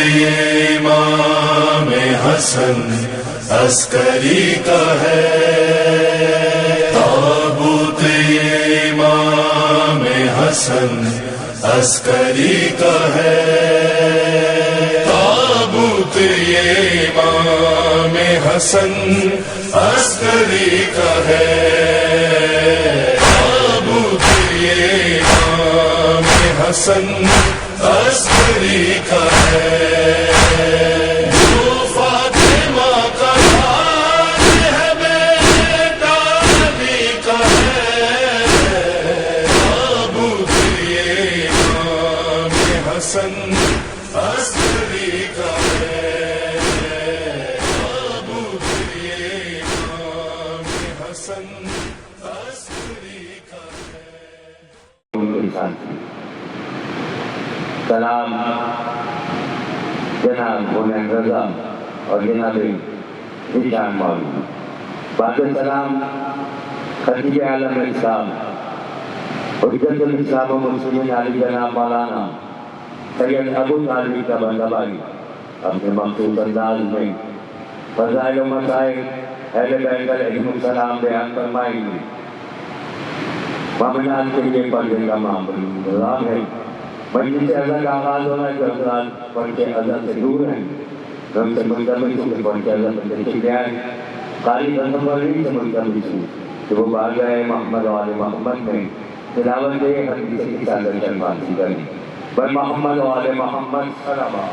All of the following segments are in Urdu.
یہ امام حسن عسکری کا ہے، تابوت یہ امام حسن عسکری کا ہے، تابوت یہ امام حسن عسکری کا ہے، تابوت یہ امام حسن عسکری کا ہے، جو فاطمہ کا تاج ہے بیٹا نبی کا ہے، تابوت یہ امام حسن عسکری کا ہے، تابوت یہ امام حسن عسکری کا ہے۔ سلام جناب مولانا رضا اور جناب ذیشان مولوی، بعد سلام خطیب عالم اسلام اور حجت الاسلام و مسلمین علی جناب مولانا سید ابو طالب طباطبائی اپنے مخصوص انداز میں فضائل و مسائل اہل بیت علیہم السلام بیان فرمائیں گے۔ مومنان کے لیے پردے کا معمول انتظام ہے، مجلس ازل کا آغاز ہونا جو افراد پرچے ازل سے دور ہیں ان سے منتمل سے پرچے ازل سے تشریف آئیں، قاری تصوری سے منتمل سے کہ وہ بارگاہ محمد و آل محمد میں تلاوت حدیث کی صادر شرفانسی کریں۔ بر محمد و آل محمد صلوات۔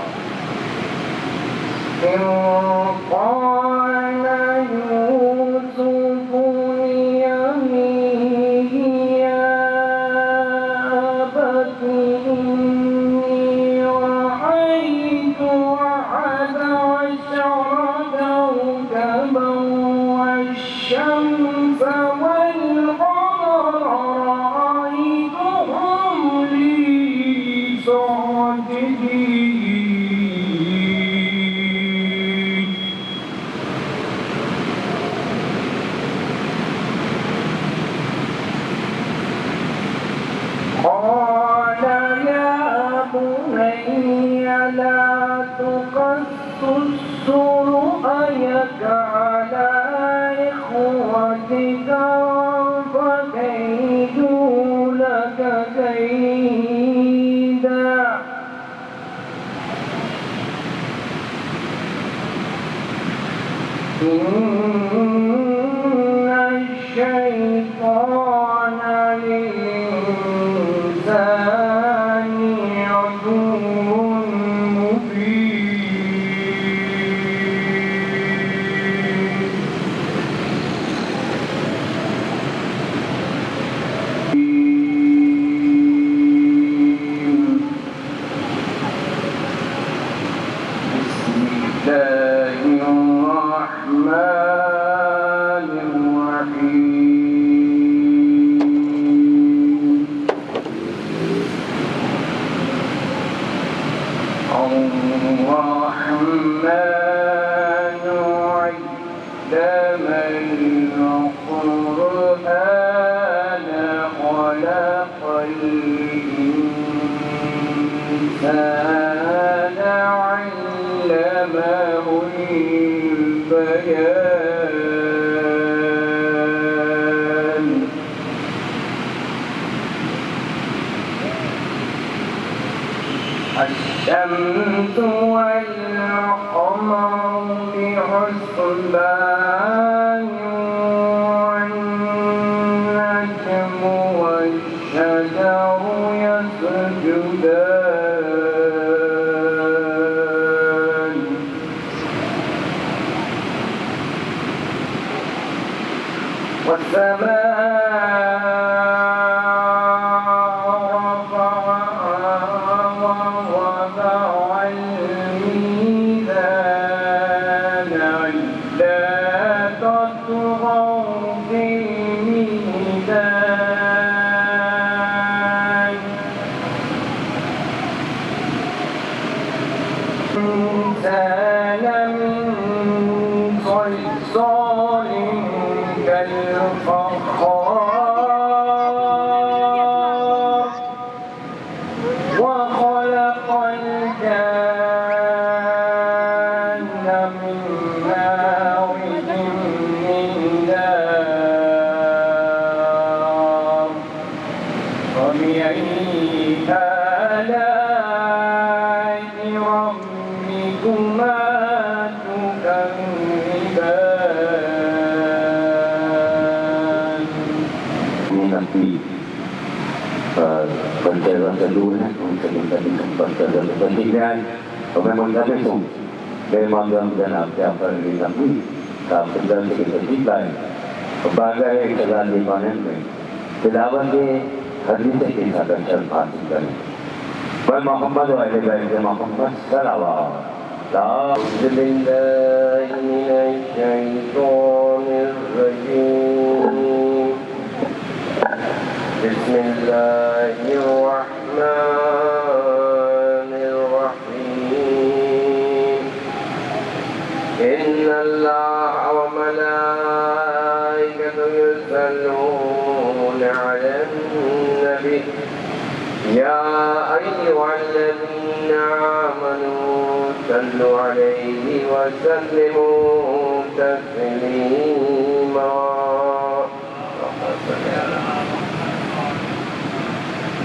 الشمس والقمر بحسبان والنجم والشجر يسجدان والسماء وخلق الجان آلاء ربكما تكذبان Ini nanti bantuan dulu untuk memberikan bantuan pentingkan memang kami pun memang dan apa yang kami dan kita tinggal berbagai kesalahan di mana ini tilawan di hadis kita akan cermat dan Muhammad wa alihi Muhammad sallallahu أعوذ بالله من الشيطان الرجيم بسم الله الرحمن الرحيم إن الله وملائكته يصلون على النبي يا أيها الذين آمنوا صلوا عليه وسلموا تسليما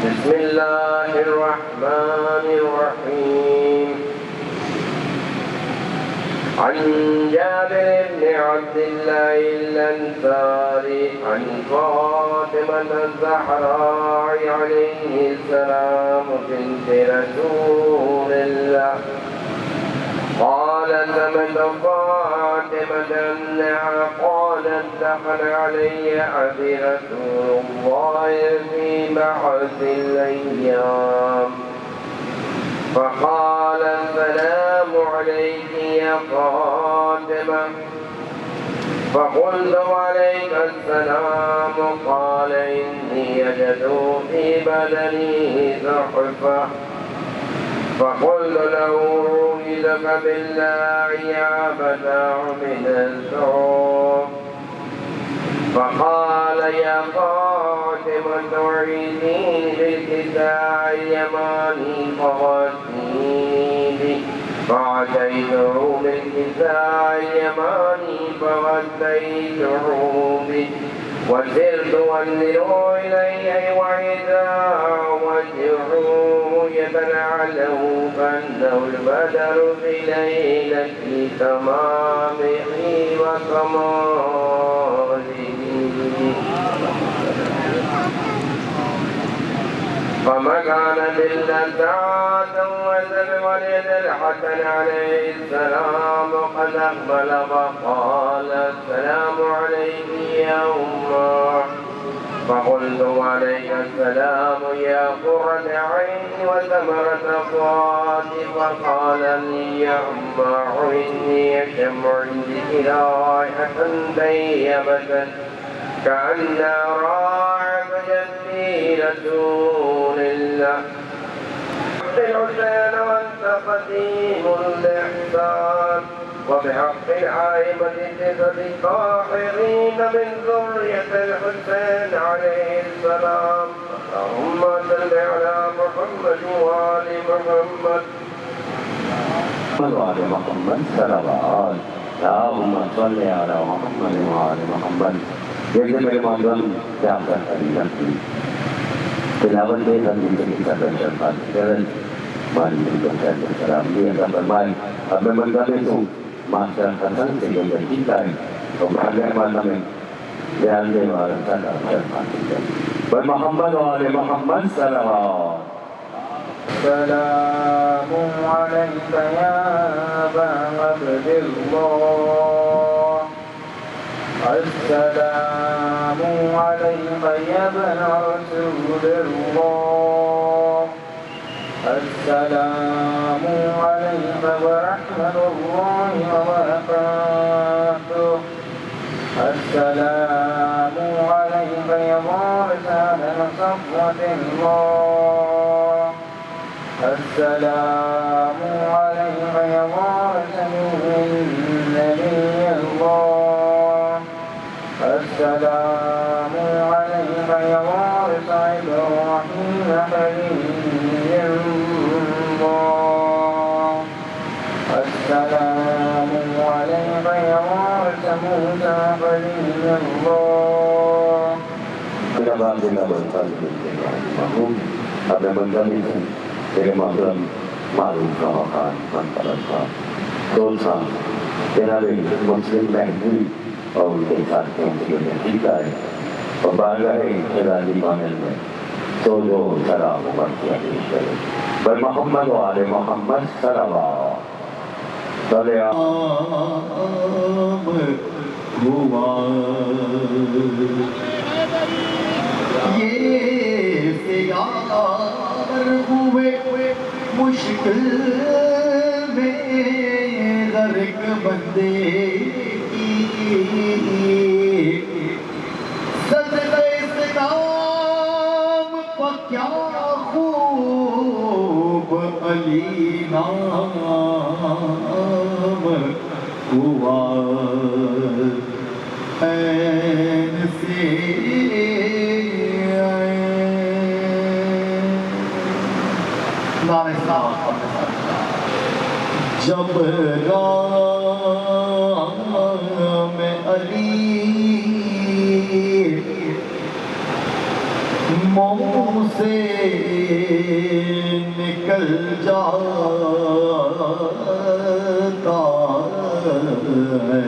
بسم الله الرحمن الرحيم عن جابر بن عبد الله الأنصاري عن فاطمة الزهراء عليه السلام بنت رسول الله قالت سمعت فاطمة أنها قالت دخل علي أبي رسول الله في بعث الأيام فقال السلام عليك يا فاطمة فقلت وعليك السلام قال إني أجد في بدني زحفة فقلت له رويدك بالله يا بتاع من الزحف فقال يا فاطمة أعيني بالكساء اليماني فغسيني فأتيته بالكساء اليماني فغسيته به وسرت أنزل إليه وإذا وجهه يتلعله كأنه البدر في ليلة تمامه وكماله فما كانت إلا ساعة وزن ولد الحسن عليه السلام قد أقبل فقال السلام عليك يا أمه فقلت وعليك السلام يا قرة عيني وثمرة فؤادي فقال لي يا أمه إني أشم عندك رائحة طيبة كأنها رائحة جدي رسول الله الحسين وأنت قديم الإحسان وبحق العائمة الجسد الطاهرين من ذرية الحسين عليه السلام اللهم صل على محمد وآل محمد وآل محمد salawat Allahumma salli ala Muhammad wa ali Muhammad jadi memang yang akan nanti tilawan dia dan kita akan cermat dan mari kita salam dia akan bermain memang kami itu masa akan sehingga kita kemudian mana yang dia akan cermat Muhammad wa ali Muhammad salawat السلام عليك يا أبا عبد الله السلام عليك يا ابن رسول الله السلام عليك ورحمة الله وبركاته السلام عليك يا وارث من صفوة الله السلام عليك يا وارث من نبي الله السلام عليك يا وارث إبراهيم خليل الله السلام عليك يا وارث موسى خليل الله kita bangga berkali-kali mahmud ada bangga itu میرے محترم معروف شاہ خان منطلب صاحب دول صاحب جناب مسلم محبوب اور ان کے ساتھیوں کی جیتا ہے اور بارگاہ خدالی مانل میں سوجو سلام مرکیا پیش کرے بر محمد و آل محمد صلوات صلوات ہوا یہ سیار ہوئے مشکل میں غرق بندے کی صدقہ اسلام پا کیا خوب علی نام ہوا این سے نعرہ صاحب جب رام علی منہ سے نکل جاتا ہے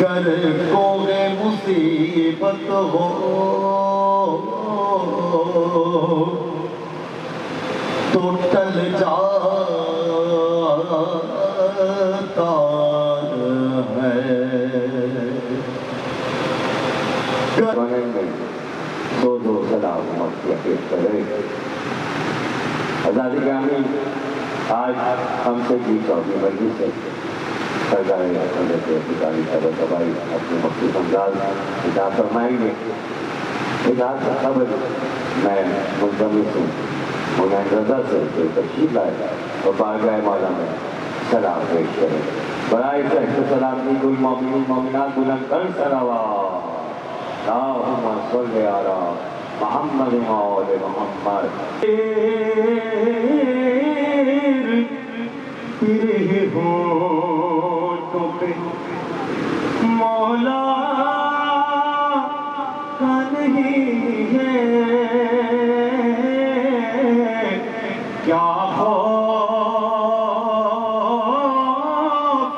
گر کوہ مصیبت ہو تو ٹل جاتا ہے سوجو سلام مرکیا پیش کرے آزادی گرامی آج ہم سے کی چوتھی مجلس سے سرکار حضرت اتاری صدر سبائی اپنے مخصوص انداز ادا فرمائیں گے ادا سے خبر میں ملتمس ہوں مولانا رضا سے جو تشریف لائے اور بارگاہ مولا میں سلام پیش کرے برائے تحت سلامی کوئی مومنین مومنات بلند کر صلوات اللہم صلی علی محمد و آل محمد تیرے ہونٹوں پہ مولا کا نہیں ہے کیا خوف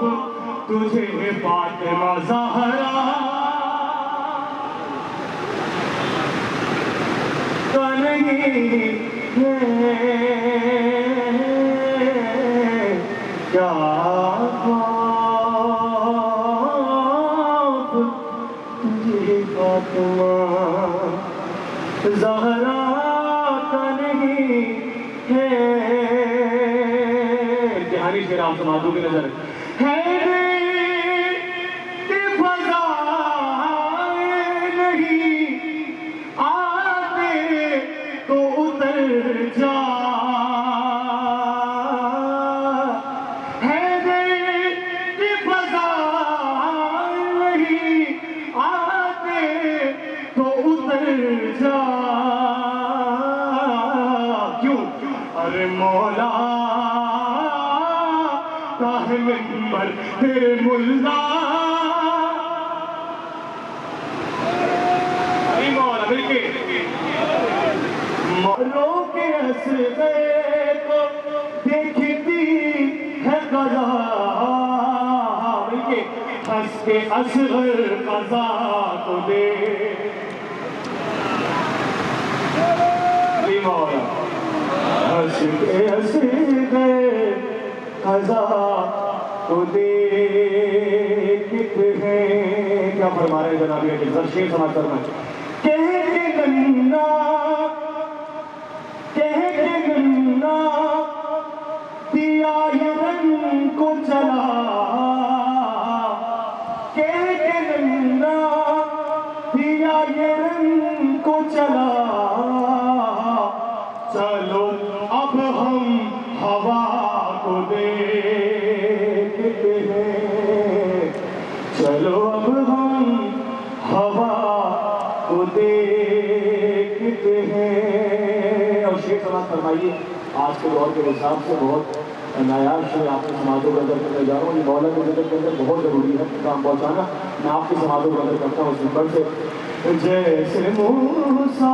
تجھے فاطمہ زہرا کا نہیں ہے کیا خوف تجھے فاطمہ زہرا کا نہیں ہے امتحانی شعر آپ سماعتوں کی نظر ہے نہیں آتے تو اتر جا مولا کاہے ممبر تیرے ملا مولا ملکے رو کے حسرے کو دیکھتی ہے قضا ملکے ہنس کے اصغر قضا کو دے مولا حسرے قضا کو دیکھتے ہیں کیا فرما رہے ہیں جناب یہ شیر سماعت کرنا کہہ کے گننا دیا یہ رنگ کو چلا کہہ کے گننا دیا یہ رنگ کو چلا چلو اب ہم ہوا کو دیکھتے ہیں چلو اب ہم ہوا کو دیکھتے ہیں اور شیخ سماعت فرمائیے آج کے دور کے حساب سے بہت نایاب شعر آپ کی سماعتوں کو اندر کرنے جا رہا ہوں یہ مولا کے ذکر کے اندر بہت ضروری ہے کام پہنچانا میں آپ کی سماعتوں کو اندر کرتا ہوں اس نمبر سے جیسے موسیٰ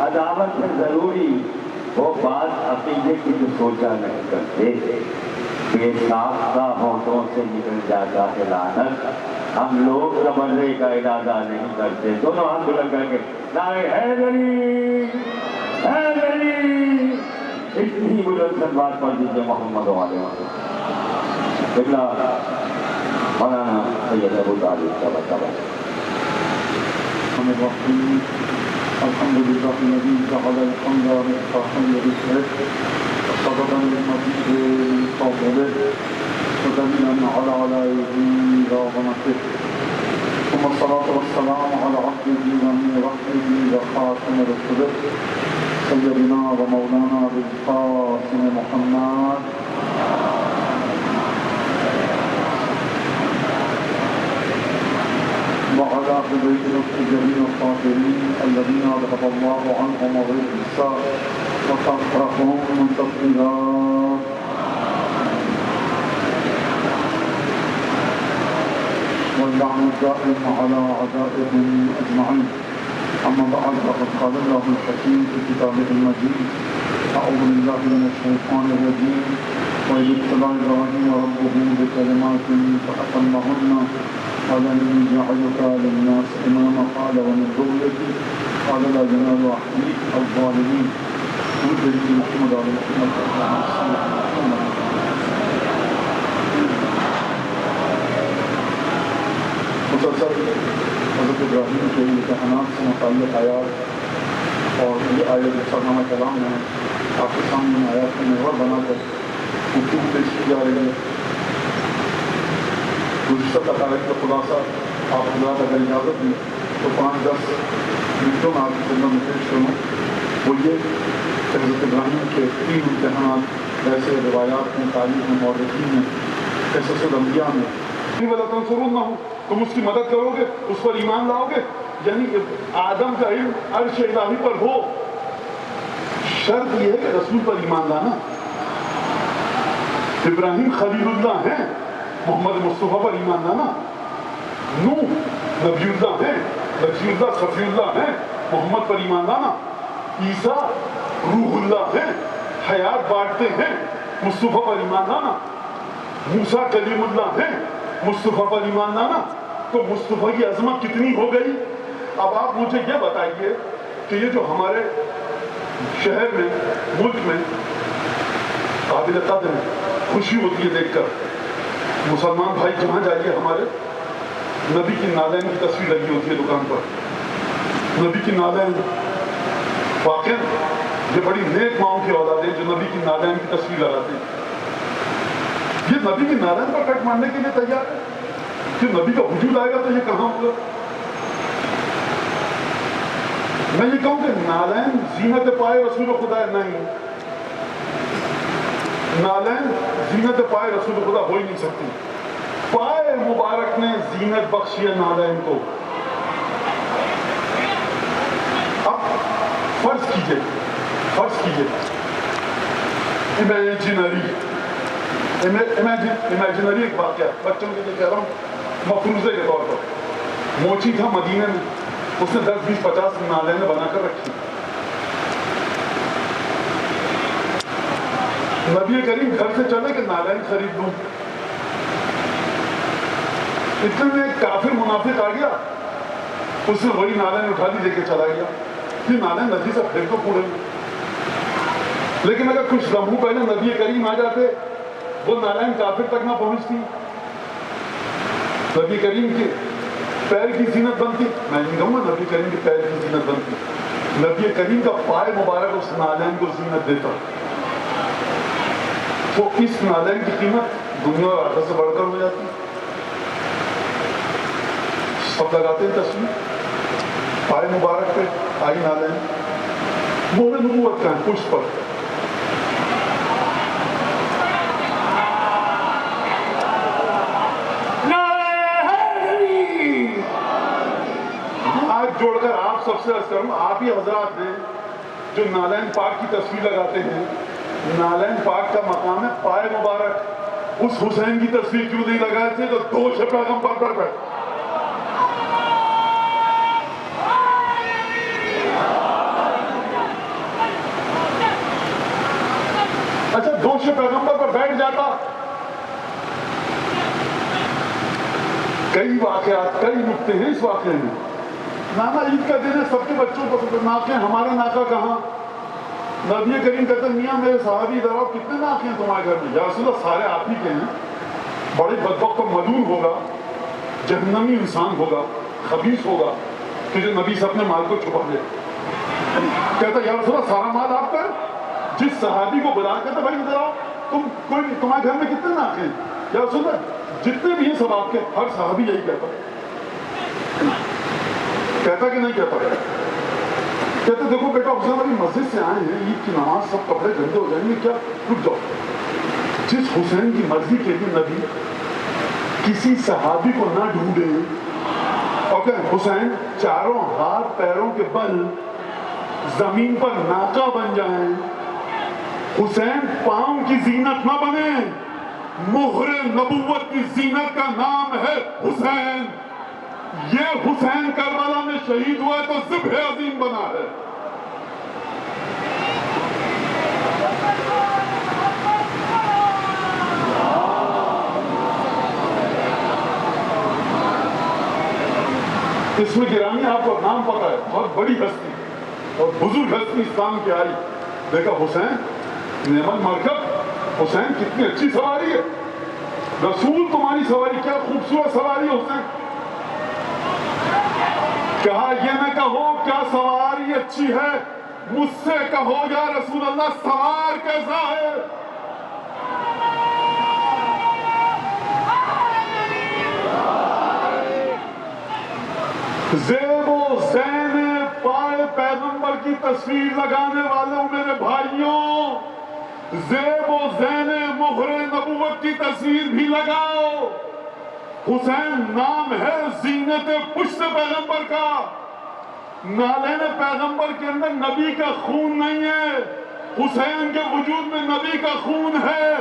عداوت سے ضروری وہ بات عقیدے کی جو سوچا نہیں کرتے بے ساختہ ہونٹوں سے نکل جاتا ہے لعنت. ہم لوگ تبرے کا ارادہ نہیں کرتے. دونوں ہاتھ بلند کر کے نعرہ حیدری حیدری اتنی بلند بات پڑھ دیجیے محمد علیہ وسلم. قبلہ مولانا سید ابو طالب کا بتاوا. الحمد لله الذي جعل الحمد مفتاحا لرزقه وسببا للمزيد من فضله ودليلا على علائه وعظمته. ثم الصلاة والسلام على عبده ومن رحمه وخاتم رسله سيدنا ومولانا أبي القاسم محمد وعلى أهل بيته الطيبين الطاهرين الذين أذهب الله عنهم الرجس وطهرهم تطهيرا. واللعن الدائم على أعدائهم أجمعين. أما بعد فقد قال الله الحكيم في كتابه المجيد أعوذ بالله من الشيطان الرجيم وإذ ابتلى إبراهيم ربه بكلمات فأتمهن قال إني جاعلك للناس إماما قال ومن ذريتي قال لا ينال عهدي الظالمين. سيدنا محمد عليه الصلاة مسلسل حضرت ابراہیم کے امتحانات سے متعلق آیات اور یہ آیت سرنامہ کلام میں آپ کے سامنے آیات کا محور بنا کر گفتگو پیش کی جا رہی ہے. گزشتہ تقاریب کا خلاصہ آپ حضرات اگر اجازت دیں تو 5-10 منٹوں میں آپ کی خدمت میں پیش کروں. وہ یہ کہ حضرت ابراہیم کے 3 امتحانات ایسے روایات میں تاریخ میں مورخین میں قصص الانبیاء میں تم اس کی مدد کرو گے, اس پر ایمان لاؤ گے. یعنی کہ آدم کا علم عرش الہی پر ہو. شرط یہ ہے کہ رسول پر ایمان لانا. ابراہیم خلیل اللہ ہیں, محمد مصطفیٰ پر ایمان لانا. نوح نبی اللہ ہیں, نبی اللہ صفی اللہ ہیں, محمد پر ایمان لانا. عیسیٰ روح اللہ ہیں, حیات بانٹتے ہیں, مصطفیٰ پر ایمان لانا. موسیٰ کلیم اللہ ہیں, مصطفیٰ پر ایمان لانا. تو مصطفیٰ کی عظمت کتنی ہو گئی. اب آپ مجھے یہ بتائیے کہ یہ جو ہمارے شہر میں ملک میں قابل قدر ہے, خوشی ہوتی ہے دیکھ کر, مسلمان بھائی جہاں جائیے ہمارے نبی کی نالین کی تصویر لگی ہوتی ہے دکان پر. نبی کی نالین واقعی یہ بڑی نیک ماؤں کی اولاد ہے جو نبی کی نالین کی تصویر لگاتے ہیں. یہ نبی کی نالین پر کٹ مارنے کے لیے تیار ہے کہ نبی کا وجود آئے گا تو یہ کہاں ہوگا. میں یہ کہوں کہ نالین زینت پائے رسول خدا نہیں, نالین زینت پائے رسول خدا ہو ہی نہیں سکتی. پائے مبارک نے زینت بخشی ہے نالین کو. اب فرض کیجئے امیجنری ایک واقعہ بچوں کے لیے کہہ رہا ہوں, مفروضے کے طور پر. موچی تھا مدینے میں, اس نے 10-20-50 نالینیں بنا کر رکھی. نبی کریم گھر سے چلے کہ نالین خرید لوں. اتنے میں ایک کافر منافق آ گیا, اس نے وہی نالین اٹھا لی لے کے چلا گیا. یہ نالین ندی سے پھر تو کوڑے میں. لیکن اگر کچھ لمحوں پہلے نبی کریم آ جاتے وہ نالین کافر تک نہ پہنچتی, نبی کریم کے پیر کی زینت بنتی. میں نہیں کہوں گا نبی کریم کے پیر کی زینت بنتی, نبی کریم کا پائے مبارک اس نالین کو زینت دیتا. تو اس نالین کی قیمت دنیا اور آخرت سے بڑھ کر ہو جاتی. سب لگاتے ہیں تصویر پائے مبارک پہ آئی نالین, مہر نبوت کا ہے پشت پر. جوڑ کر آپ سب سے عرض کروں, آپ ہی حضرات ہیں جو نالین پاک کی تصویر لگاتے ہیں. نالین پاک کا مقام ہے پائے مبارک. اس حسین کی تصویر کیوں نہیں لگائے تھے جو 2 پیغمبر پر بیٹھے. اچھا دوش پیغمبر پر بیٹھ جاتا. کئی واقعات کئی نقطے ہیں اس واقعے میں. نانا عید کا دن ہے, سب کے بچوں کو ناکیں, ہمارے ناکا کہاں؟ نبی کریم کہتے ہیں میاں میرے صحابی ادھر آؤ, کتنے ناکے ہیں تمہارے گھر میں؟ یا رسول اللہ سارے آپ ہی کے ہیں. بڑے بدبخت و ملعون ہوگا, جہنمی انسان ہوگا, خبیث ہوگا کہ جو نبی سے اپنے مال کو چھپا دے. کہتا یا رسول اللہ سارا مال آپ کا ہے؟ جس صحابی کو بلا کہتا بھائی ادھر آؤ, تمہارے گھر میں کتنے ناکے ہیں؟ یا رسول اللہ جتنے بھی ہیں سب آپ کے. ہر صحابی یہی کہتا کہ نہیں کہتا. کہتے دیکھو بیٹا حسین ابھی مسجد سے آئے ہیں, عید کی نماز, سب کپڑے گندے ہو جائیں گے, کیا رک جاؤ. جس حسین کی مرضی کے لیے نبی کسی صحابی کو نہ ڈھونڈے اور کہ حسین چاروں ہاتھ پیروں کے بل زمین پر ناکا بن جائیں, حسین پاؤں کی زینت نہ بنے, مہر نبوت کی زینت کا نام ہے حسین. یہ حسین کربلا میں شہید ہوا ہے تو ذبح عظیم بنا ہے. اس میں گرامی آپ کو نام پتا ہے, بہت بڑی ہستی اور بزرگ ہستی اسلام کی آئی. دیکھا حسین نعم المرکب, حسین کتنی اچھی سواری ہے, رسول تمہاری سواری کیا خوبصورت سواری ہے حسین. کہا یہ نہ کہو کیا سواری اچھی ہے, مجھ سے کہو یا رسول اللہ سوار کیسا ہے. زیب و زین پائے پیغمبر کی تصویر لگانے والوں میرے بھائیوں, زیب و زین مہر نبوت کی تصویر بھی لگاؤ. حسین نام ہے زینت پشت پیغمبر کا. نالین پیغمبر کے اندر نبی کا خون نہیں ہے, حسین کے وجود میں نبی کا خون ہے.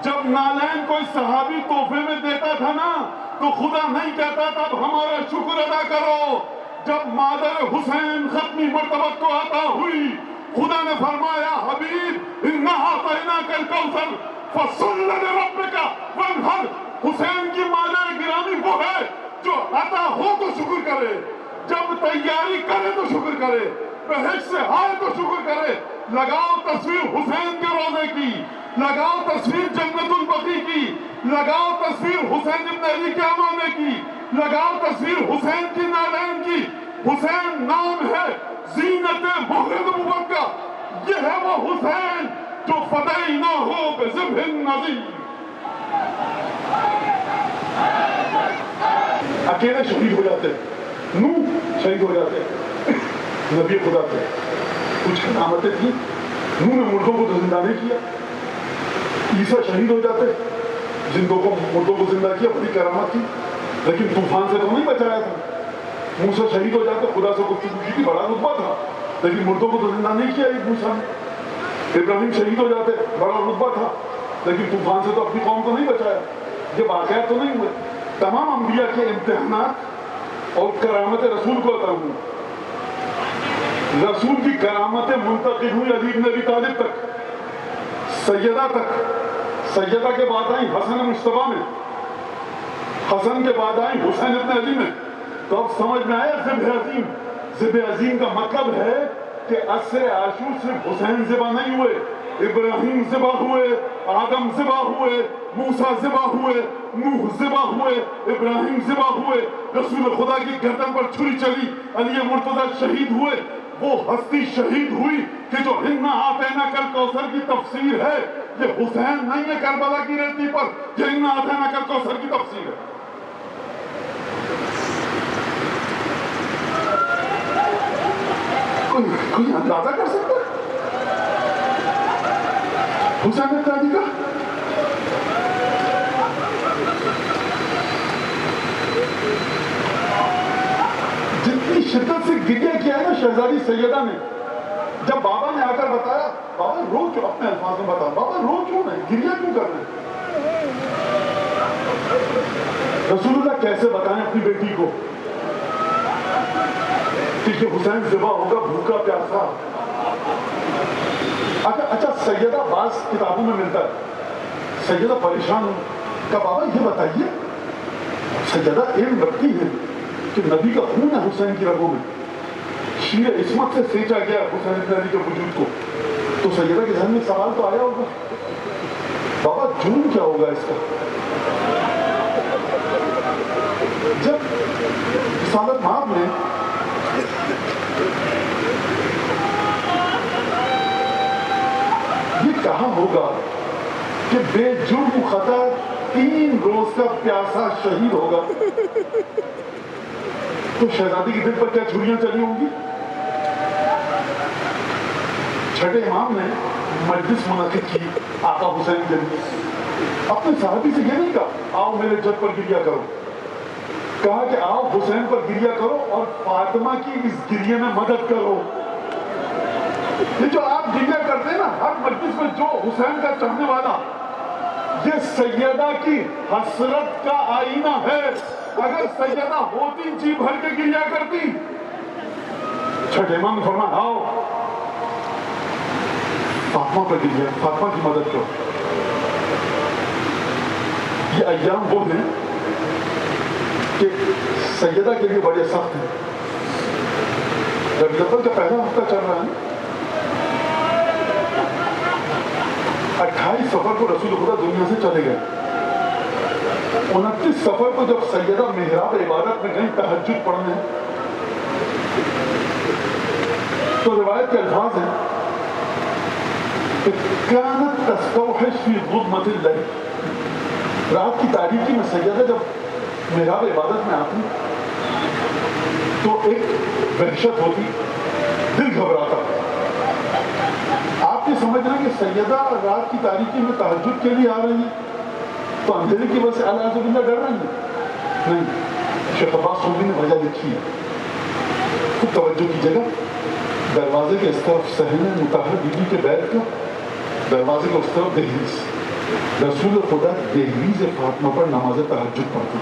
جب نالین کوئی صحابی تحفے میں دیتا تھا نا تو خدا نہیں کہتا تھا اب ہمارا شکر ادا کرو. جب مادر حسین ختمی مرتبت کو عطا ہوئی, خدا نے فرمایا حبیب انا اعطیناک الکوثر فصل لربک وانحر. حسین کی مادر گرامی وہ ہے جو عطا ہو تو شکر کرے, جب تیاری کرے تو شکر کرے, بہشت سے آئے تو شکر کرے. لگاؤ تصویر حسین کے روضے کی, لگاؤ تصویر جنت البقیع کی, لگاؤ تصویر حسین ابن علی کے امامے کی, لگاؤ تصویر حسین کی نالین کی. حسین نام ہے زینت مہر نبوت کا. یہ ہے وہ حسین جو فدیناہ بذبح عظیم. اکیلے شہید ہو جاتے, نوح شہید ہو جاتے, نبی خدا تھے, کچھ کرامتیں تھیں. نوح نے مردوں کو تو زندہ نہیں کیا. عیسیٰ شہید ہو جاتے, زندوں کو مردوں کو زندہ کیا, بڑی کرامت تھی, لیکن طوفان سے تو نہیں بچایا تھا. موسیٰ شہید ہو جاتے, خدا سے گفتگو کی تھی, بڑا رتبہ تھا, لیکن مردوں کو تو زندہ نہیں کیا موسیٰ نے. ابراہیم شہید ہو جاتے, بڑا رتبہ تھا, لیکن طوفان سے تو اپنی قوم کو نہیں بچایا. یہ واقعات تو نہیں ہوئے. تمام انبیاء کے امتحانات اور کرامت رسول کو عطا ہوئی. رسول کی کرامتیں منتقل ہوئی علی بن ابی طالب تک, سیدہ تک. سیدہ کے بعد آئیں حسن مصطفیٰ میں, حسن کے بعد آئیں حسین ابن علی میں. تو اب سمجھ میں آیا ذبح عظیم. ذبح عظیم کا مطلب ہے کہ عصر عاشور صرف حسین ذبح نہیں ہوئے, ابراہیم ذبح ہوئے, آدم ذبح ہوئے, موسیٰ ذبح ہوئے, نوح ذبح ہوئے, ابراہیم ذبح ہوئے, رسول خدا کی گردن پر چھری چلی, علی مرتضیٰ شہید ہوئے. وہ ہستی شہید ہوئی کہ جو انا اعطیناک الکوثر کی تفسیر ہے, یہ حسین نہیں ہے کربلا کی ریتی پر, یہ انا اعطیناک الکوثر کی تفسیر ہے. کوئی اندازہ کر سکتا ہے حسین ابن علی کا؟ جتنی شدت سے گریہ کیا ہے نا شہزادی سیدہ نے, جب بابا نے آ کر بتایا, بابا رو کیوں, اپنے الفاظ میں بتا, بابا رو کیوں نہیں, گریہ کیوں کر رہے ہیں؟ رسول اللہ کیسے بتائیں اپنی بیٹی کو کہ حسین ذبح ہوگا بھوکا پیاسا. اگر اچھا سیدہ بعض کتابوں میں ملتا ہے سیدہ پریشان کا بابا یہ بتائیے سیدہ علم رکھتی ہے کہ نبی کا خون ہے حسین کی رگوں میں شیر عصمت سے سینچا گیا حسین بن علی کے وجود کو تو سیدہ کے ذہن میں سوال تو آیا ہوگا بابا جرم کیا ہوگا اس کا جب رسالت مآب نے یہ کہا ہوگا کہ بے جرم خطا 3 روز کا پیاسا شہید ہوگا تو شہزادی کے دل پر کیا چھریاں چلی ہوں گی چھٹے امام نے مجلس منعقد کی آقا حسین کے لیے اپنے صحابی سے یہ نہیں کہا آؤ میرے جد پر گریا کرو کہا کہ آؤ حسین پر گریا کرو اور فاطمہ کی اس گریے میں مدد کرو یہ جو آپ گریا کرتے ہیں نا ہر مجلس میں جو حسین کا چاہنے والا یہ سیدہ کی حسرت کا آئینہ ہے اگر سیدہ ہوتی جی بھر کے گریا کرتی چھٹے امام نے فرمایا آؤ فاطمہ پر گریا فاطمہ کی مدد کرو یہ ایام وہ ہیں کہ سیدہ کے لیے بڑے سخت ہیں ربیع الاول کا پہلا ہفتہ چل رہا ہے 28 صفر کو رسول خدا دنیا سے چلے گئے 29 صفر کو جب سیدہ محراب عبادت میں گئی تہجد پڑھنے تو روایت کے الفاظ ہیں کہ کانت تستوحش فی ظلمت اللیل رات کی تاریکی میں سیدہ جب محراب عبادت میں آتی تو ایک وحشت ہوتی دل گھبراتا آپ یہ سمجھ رہے ہیں کہ سیدہ رات کی تاریکی میں تہجد کے لیے آ رہی ہیں تو اندھیرے کی وجہ سے اعلیٰ بندہ ڈر رہی ہیں نہیں شیخ عباس سومی نے وجہ لکھی ہے خوب توجہ کیجیے گا دروازے کے اس طرف صحن مطہر بی بی کے بیت کا دروازے کے اس طرف دہلیز رسول خدا دہلیز فاطمہ پر نماز تہجد پڑھتے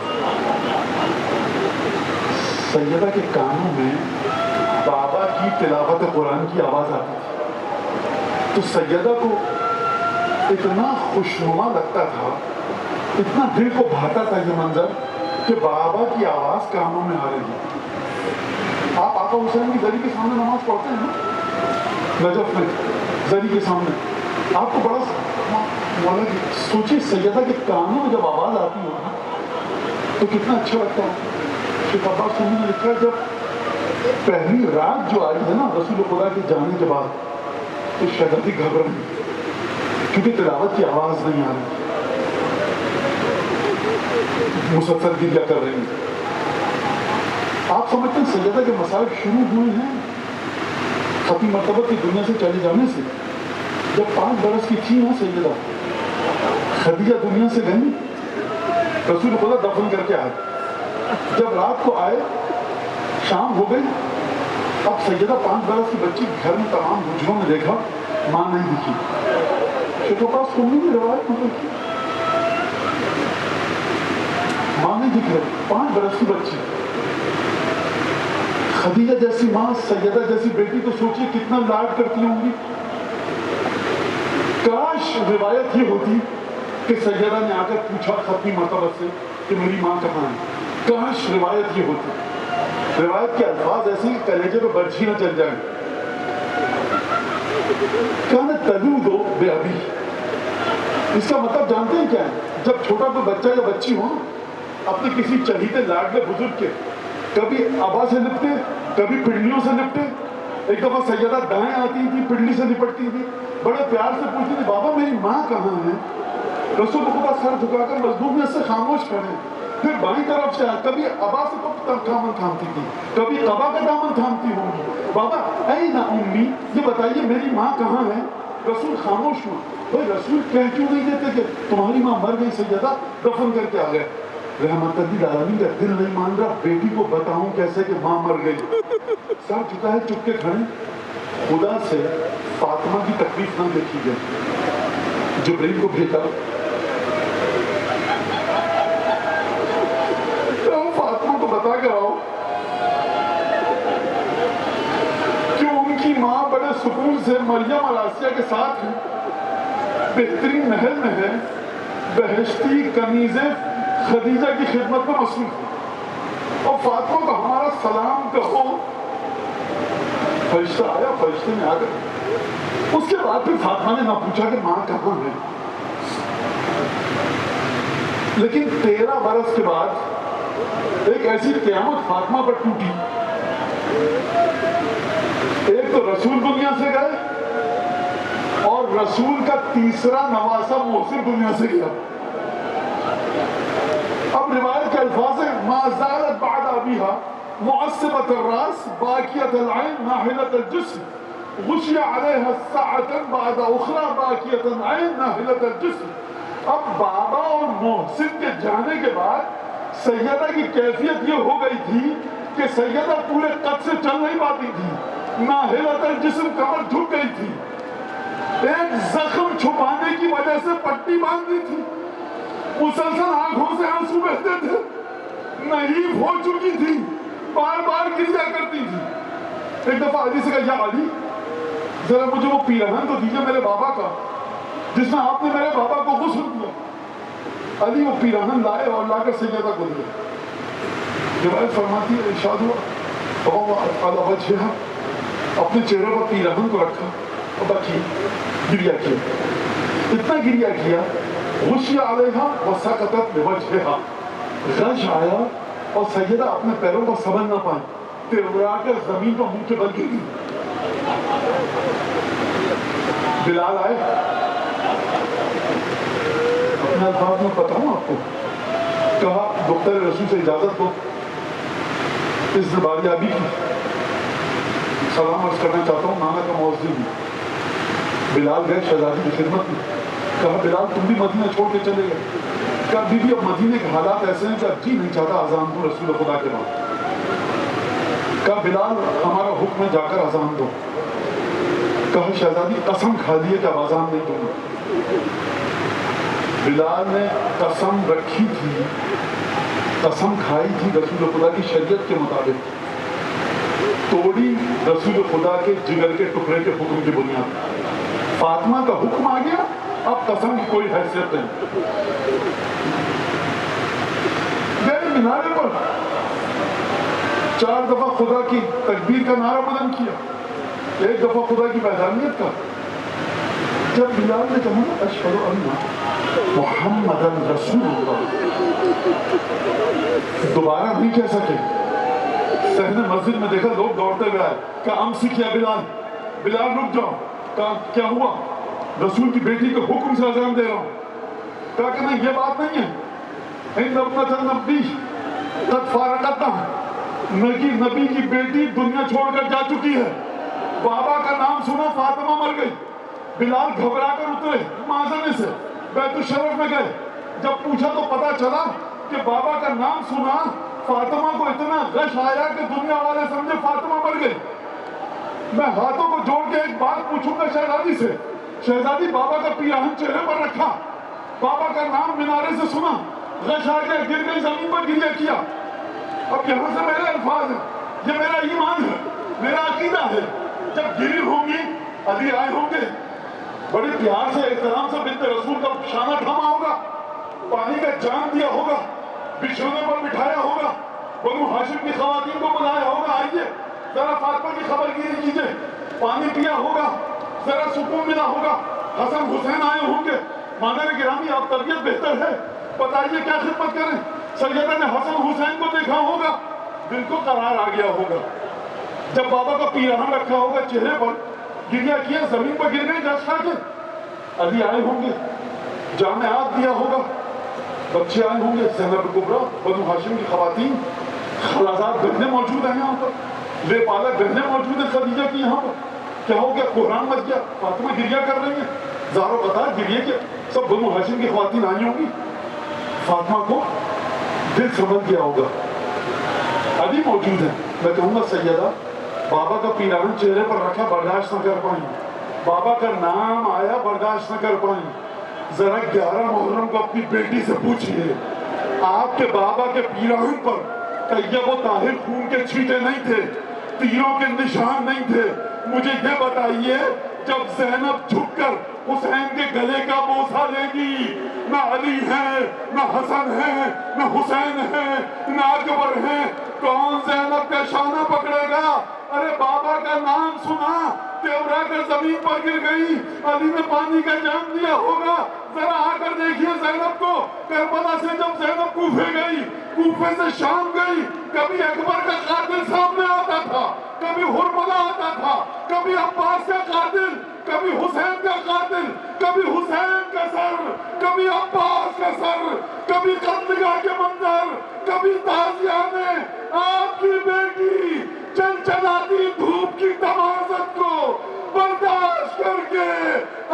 سیدہ کے کانوں میں بابا کی تلاوت قرآن کی آواز آتی تھی تو سیدہ کو اتنا خوشنما لگتا تھا اتنا دل کو بھاتا تھا یہ منظر کہ بابا کی آواز کانوں میں آ رہی ہے آپ آقا حسین کی زری کے سامنے نماز پڑھتے ہیں نا نجف میں زری کے سامنے آپ کو بڑا مولا سوچے سیدہ کے کانوں میں جب آواز آتی ہو تو کتنا اچھا لگتا ہے شیخ عباس سومی نے لکھا ہے جب پہلی رات جو آئی ہے نا رسول خدا کے جانے کے بعد تو شہزادی گھبر گئی کیونکہ تلاوت کی آواز نہیں آ رہی مسلسل گریا کر رہی ہیں آپ سمجھتے ہیں سیدہ کے مسائل شروع ہوئے ہیں ختم مرتبہ کی دنیا سے چلے جانے سے جب 5 برس کی تھی نا سیدہ خدیجہ دنیا سے گئی رسول خدا دفن کر کے آئے جب رات کو آئے شام ہو گئی اب سیدہ 5 برس کی بچی گھر میں تمام حجروں میں دیکھا ماں نہیں دکھی شیخ عباس سومی نے روایت مطلب کی ماں نہیں دکھ رہی 5 برس کی بچی خدیجہ جیسی ماں سیدہ جیسی بیٹی تو سوچیے کتنا لاڈ کرتی ہوں گی کاش روایت یہ ہوتی کہ سیدہ نے آ کر پوچھا ختمی مرتبہ سے کہ میری ماں کہاں ہے کاش روایت یہ ہوتی روایت کے الفاظ ایسے کہ کلیجے پہ برچھی نہ چل جائیں کہنا تلودو بے ابی اس کا مطلب جانتے ہیں کیا ہے جب چھوٹا کوئی بچہ یا بچی ہو اپنے کسی چہیتے لاڈلے بزرگ کے کبھی ابا سے لپٹے کبھی پنڈلیوں سے لپٹے ایک دفعہ سیدہ دائیں آتی تھی پنڈلی سے لپٹتی تھی بڑے پیار سے پوچھتی تھی بابا میری ماں کہاں ہے رسول خدا سر جھکا کر مظلوم میں سے خاموش کھڑے پھر بائیں طرف سے کبھی ابا سے تو دامن تھامتی تھی کبھی قبا کا دامن تھامتی ہوگی بابا اے نا امی یہ بتائیے میری ماں کہاں ہے رسول خاموش ہوا بھائی رسول کہہ کیوں نہیں دیتے کہ تمہاری ماں مر گئی سیدہ دفن کر کے آ گئے رحمت العالمین کا دل نہیں مان رہا بیٹی کو بتاؤں کیسے کہ ماں مر گئی سر جھکا ہے چپ کے کھڑے خدا سے فاطمہ کی تکلیف نہ دیکھی گئی جبرائیل کو بھیجا فاطمہ کو بتا کر آؤ کہ ان کی ماں بڑے سکون سے مریم اور آسیہ کے ساتھ ہیں، بہترین محل میں ہے، بہشتی کنیزیں خدیجہ کی خدمت میں مصروف ہیں، اور فاطمہ کو ہمارا سلام کہو۔ فرشتہ آیا، فرشتے نے آ کر اس کے بعد پھر فاطمہ نے نہ پوچھا کہ ماں کہاں ہے، لیکن 13 برس کے بعد ایک ایسی قیامت فاطمہ پر ٹوٹی۔ ایک تو رسول دنیا سے گئے اور رسول کا تیسرا نواسا محسن دنیا سے گیا۔ اب روایت کے الفاظ ہیں ما زالت بعد ابیہا معصبۃ الراس باکیۃ العین ناحلۃ الجسم غشی علیہا ساعۃ بعد اخری باکیۃ العین ناحلۃ الجسم۔ اب بابا اور محسن کے جانے کے بعد سیدہ کی کیفیت یہ ہو گئی تھی کہ سیدہ پورے قد سے چل نہیں پاتی تھی، ناحلۃ الجسم کمر جھک گئی تھی، ایک زخم چھپانے کی وجہ سے پٹی باندھی تھی، مسلسل آنکھوں سے آنسو بہتے تھے، نحیف ہو چکی تھی، بار بار گریا کرتی تھی۔ ایک دفعہ علی سے کہا یا علی ذرا مجھے وہ پیراہن تو دیجیے میرے بابا کا جس میں آپ نے میرے بابا کو غسل دیا۔ علی وہ پیراہن لائے اور لا کر سیدہ کو دیا۔ روایت فرماتی ہے ارشاد ہوا علی وجہہا، اپنے چہرے پر پیراہن کو رکھا اور باقی گریا کیا، اتنا گریا کیا غشی علیہا وسقطت بوجہہا، غش آیا اور سیدہ اپنے پیروں کو سمجھ نہ پائی، تڑا کر زمین پر منہ کے بل گری۔ بلال آئے، اپنے الفاظ میں بتاؤں آپ کو، کہا دختر رسول سے اجازت دو اس زبانی ابھی کی سلام عرض کرنا چاہتا ہوں، نانا کا موضوع ہوں۔ بلال گئے شہزادی کی خدمت میں، کہا بلال تم بھی مدینہ چھوڑ کے چلے گئے؟ کہا بی بی اب مدینے کے حالات ایسے ہیں کہ اب جی نہیں چاہتا اذان دو رسول خدا کے بعد۔ کہا بلال ہمارا حکم ہے جا کر اذان دو۔ کہا شہزادی قسم کھا لیے کہ اب اذان نہیں دوں گا۔ بلال نے قسم رکھی تھی، قسم کھائی تھی رسول خدا کی شریعت کے مطابق، توڑی رسول خدا کے جگر کے ٹکڑے کے حکم کی بنیاد۔ فاطمہ کا حکم آ گیا، اب قسم کی کوئی حیثیت نہیں۔ گئے مینارے پر، 4 دفعہ خدا کی تکبیر کا نعرہ بلند کیا، 1 دفعہ خدا کی وحدانیت کا۔ جب بلال نے کہا اشہد ان محمد رسول اللہ، دوبارہ نہیں کہہ سکے، صحن مسجد میں دیکھا لوگ دوڑتے ہوئے آئے، کہا امسی کیا بلال، بلال رک جاؤ۔ کہا کیا ہوا؟ رسول کی بیٹی کے حکم سے اذان دے رہا ہوں۔ کہا کہ نہیں یہ بات نہیں ہے، ان ابنۃ النبی قد فارقتنا، نبی کی بیٹی دنیا چھوڑ کر جا چکی ہے۔ بابا کا نام سنا فاطمہ مر گئی۔ بلال گھبرا کر اترے مازنے سے، بیت الشرف میں گئے، جب پوچھا تو پتا چلا کہ بابا کا نام سنا فاطمہ کو اتنا غش آیا کہ دنیا والے سمجھے فاطمہ مر گئی۔ میں ہاتھوں کو جوڑ کے ایک بات پوچھوں گا شہزادی سے، شہزادی بابا کا پیراہن چہرے پر رکھا، بابا کا نام مینارے سے سنا، غش آ گیا، گر گئی، زمین پر گریا کیا۔ اب یہاں سے میرے الفاظ ہیں، یہ میرا ایمان ہے، میرا عقیدہ ہے، جب گری ہوں گی علی آئے ہوں گے، بڑے پیار سے احترام سے بنت رسول کا شانہ تھاما ہوگا، پانی کا جام دیا ہوگا، بچھونے پر بٹھایا ہوگا، بنو ہاشم کی خواتین کو بلایا ہوگا، آئیے ذرا فاطمہ کی خبر گیری کیجئے، پانی پیا ہوگا، ذرا سکون ملا ہوگا، حسن حسین آئے ہوں گے، مادر گرامی آپ طبیعت بہتر ہے، بتائیے کیا خدمت کریں؟ سیدہ نے حسن حسین کو دیکھا ہوگا، دل کو قرار آ گیا ہوگا۔ جب بابا کا پیراہن رکھا ہوگا چہرے پر، گریا کیا، زمین پر گر گئے جس کھا کے، علی آئے ہوں گے، جامعات دیا ہوگا، بچے آئے ہوں گے، زینب کبریٰ، بنو ہاشم کی خواتین، خلازات بہنیں موجود ہیں یہاں پر، لے پالک بہنیں موجود ہیں خدیجہ کی یہاں پر۔ کیا ہو گیا؟ قرآن مچ گیا، فاطمہ گریا کر رہی ہیں، زارو بتا گریے کہ سب بنو ہاشم کی خواتین آئی ہوں گی۔ فاطمہ کو دل سمجھ گیا ہوگا، علی موجود ہے، میں کہوں گا سیدہ بابا کا پیراہن چہرے پر رکھا، برداشت نہ کر پائیں، بابا کا نام آیا، برداشت نہ کر پائیں، ذرا 11 محرم کو اپنی بیٹی سے پوچھئے آپ کے بابا کے پیراہن پر طیب و طاہر خون کے چھینٹے نہیں تھے، تیروں کے نشان نہیں تھے، مجھے یہ بتائیے جب زینب جھک کر حسین کے گلے کا بوسہ لے گی، نہ علی ہے نہ حسن ہے نہ حسین ہے نہ اکبر ہے، کون زینب کا شانہ پکڑے گا؟ ارے بابا کا نام سنا، تیورا کر زمین پر گر گئی، علی نے پانی کا جام دیا ہوگا، ذرا آ کر دیکھیے زینب کو۔ کربلا سے جب زینب کوفے گئی، کوفے سے شام گئی، کبھی اکبر کا قاتل سامنے آتا تھا، کبھی حرملہ آتا تھا، کبھی عباس کا قاتل، کبھی حسین کا قاتل، کبھی حسین کا سر، کبھی عباس کا سر، کبھی قتلگاہ کے منظر، کبھی تازیانے۔ آپ کی بیٹی چلچلاتی دھوپ کی تمازت کو برداشت کر کے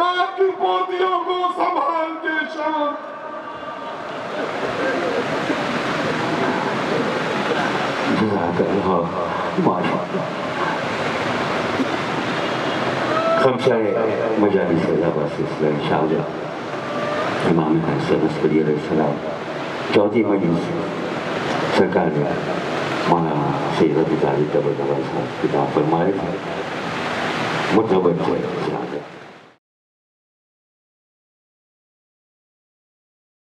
آپ کی پوتیوں کو سنبھال کے شان جزاک اللہ ماشاء اللہ۔ خمسہ مجالس رضا سلسلہ انشاءاللہ امام حسن عسکری علیہ السلام چوتھی مجلس سرکار نے مولانا سید عبدالطالب صاحب کتاب فرمائے تھے، متوجہ ہے۔